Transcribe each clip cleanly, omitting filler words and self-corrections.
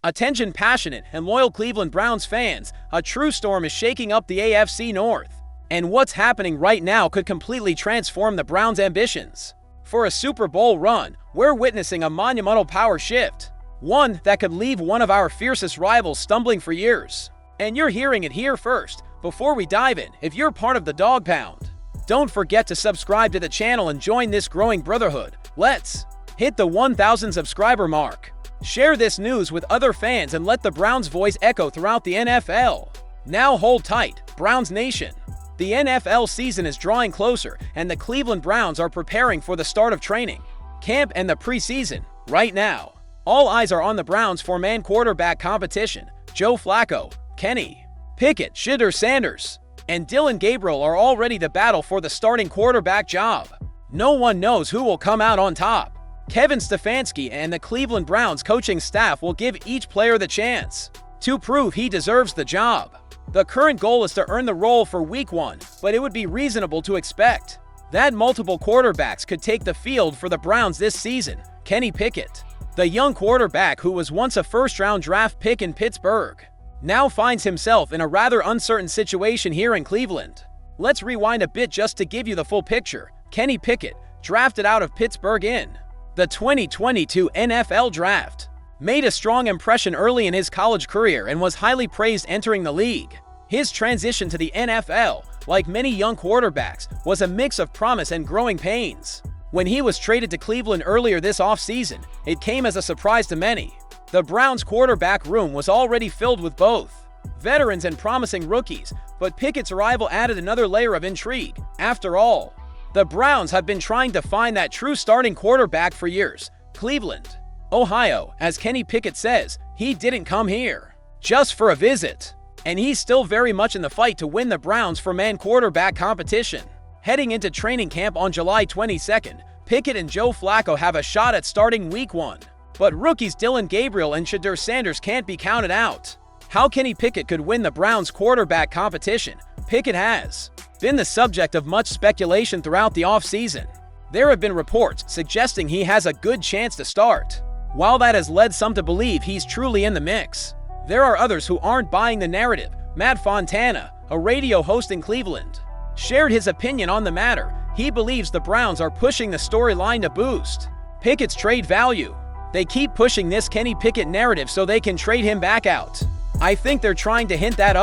Attention passionate and loyal Cleveland Browns fans, a true storm is shaking up the AFC North. And what's happening right now could completely transform the Browns' ambitions. For a Super Bowl run, we're witnessing a monumental power shift. One that could leave one of our fiercest rivals stumbling for years. And you're hearing it here first. Before we dive in, if you're part of the Dog Pound, don't forget to subscribe to the channel and join this growing brotherhood. Let's hit the 1,000 subscriber mark. Share this news with other fans and let the Browns' voice echo throughout the NFL. Now hold tight, Browns Nation. The NFL season is drawing closer, and the Cleveland Browns are preparing for the start of training camp and the preseason. Right now, all eyes are on the Browns' four-man quarterback competition. Joe Flacco, Kenny Pickett, Sanders, and Dillon Gabriel are all ready to battle for the starting quarterback job. No one knows who will come out on top. Kevin Stefanski and the Cleveland Browns coaching staff will give each player the chance to prove he deserves the job. The current goal is to earn the role for Week 1, but it would be reasonable to expect that multiple quarterbacks could take the field for the Browns this season. Kenny Pickett, the young quarterback who was once a first-round draft pick in Pittsburgh, now finds himself in a rather uncertain situation here in Cleveland. Let's rewind a bit just to give you the full picture. Kenny Pickett, drafted out of Pittsburgh in the 2022 NFL Draft, made a strong impression early in his college career and was highly praised entering the league. His transition to the NFL, like many young quarterbacks, was a mix of promise and growing pains. When he was traded to Cleveland earlier this offseason, it came as a surprise to many. The Browns' quarterback room was already filled with both veterans and promising rookies, but Pickett's arrival added another layer of intrigue. After all, the Browns have been trying to find that true starting quarterback for years. Cleveland, Ohio, as Kenny Pickett says, he didn't come here just for a visit. And he's still very much in the fight to win the Browns' four-man quarterback competition. Heading into training camp on July 22nd, Pickett and Joe Flacco have a shot at starting Week 1. But rookies Dillon Gabriel and Sanders can't be counted out. How Kenny Pickett could win the Browns' quarterback competition? Pickett has been the subject of much speculation throughout the offseason. There have been reports suggesting he has a good chance to start. While that has led some to believe he's truly in the mix, there are others who aren't buying the narrative. Matt Fontana, a radio host in Cleveland, shared his opinion on the matter. He believes the Browns are pushing the storyline to boost Pickett's trade value. They keep pushing this Kenny Pickett narrative so they can trade him back out. I think they're trying to hint that,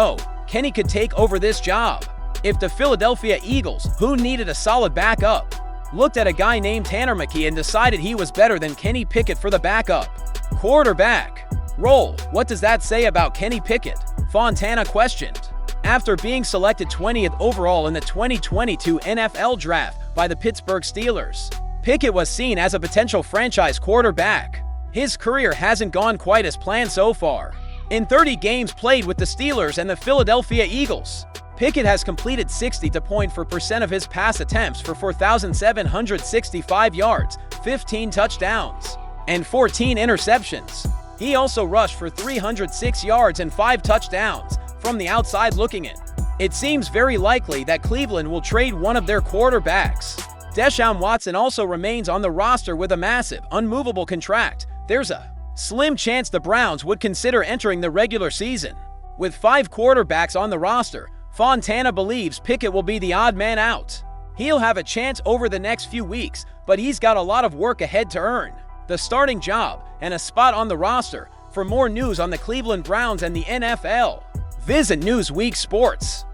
Kenny could take over this job. If the Philadelphia Eagles, who needed a solid backup, looked at a guy named Tanner McKee and decided he was better than Kenny Pickett for the backup quarterback role, what does that say about Kenny Pickett? Fontana questioned. After being selected 20th overall in the 2022 NFL Draft by the Pittsburgh Steelers, Pickett was seen as a potential franchise quarterback. His career hasn't gone quite as planned so far. In 30 games played with the Steelers and the Philadelphia Eagles, Pickett has completed 60.4% of his pass attempts for 4,765 yards, 15 touchdowns, and 14 interceptions. He also rushed for 306 yards and 5 touchdowns. From the outside looking in, it seems very likely that Cleveland will trade one of their quarterbacks. Deshaun Watson also remains on the roster with a massive, unmovable contract. There's a slim chance the Browns would consider entering the regular season. With 5 quarterbacks on the roster, Fontana believes Pickett will be the odd man out. He'll have a chance over the next few weeks, but he's got a lot of work ahead to earn the starting job and a spot on the roster. For more news on the Cleveland Browns and the NFL, visit Newsweek Sports.